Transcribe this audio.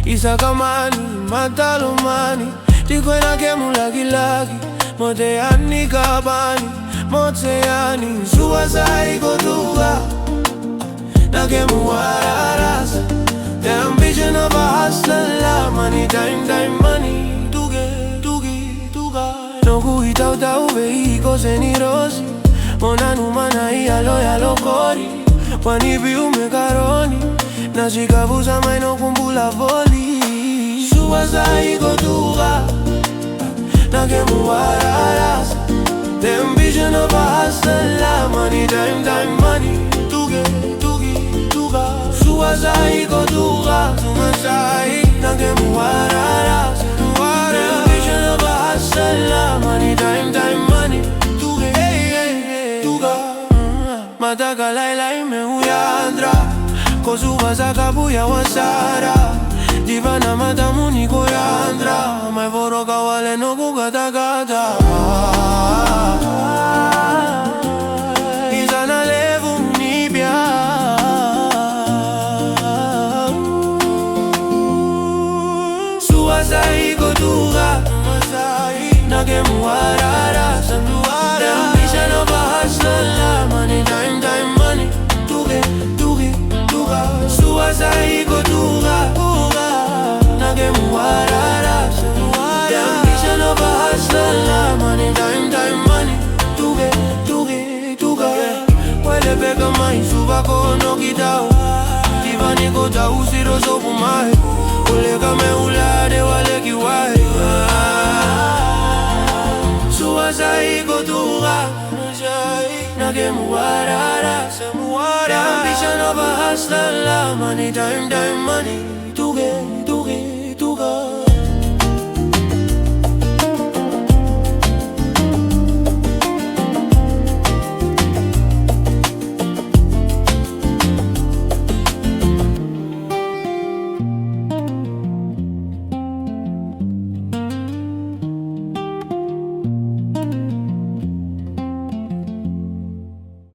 Isakamani, matalumani Tikwena kemu lagi-lagi Moteani kabani Moteani Suasai kotuga Nakemu wararasa The ambition of a hustler Money, time, money Tuga No kuita utauve iko senirosi Mona numana yalo kori Wanibi umekaroni Nashikabuza maino kumbula voli Suasai kotuga Nakemu wararasa The ambition of a hustler Money, time, money Tuga Suasai kotuga Sumasai Nakemu wararasa The ambition of a hustler Money, time, money Tuga Mataka lailai me uyandra Kosuba kabuya wasara Divana matamuni koyandra Mai voroka wale no kukata-kata Izana levu nipya Suasai kotuga Nakemu wararasa The ambition of a hustler Money, time, money Tuga Suasai kotuga Nakemu wararasa The ambition of a hustler Money, time, money Tuga Wale peka mai suba kono kitao Tivani kota usiro sopu mai Ule kame ulade wale kiwai Suasai kotuga Nakemu wararasa The ambition of a hustler Money, time, money Tuge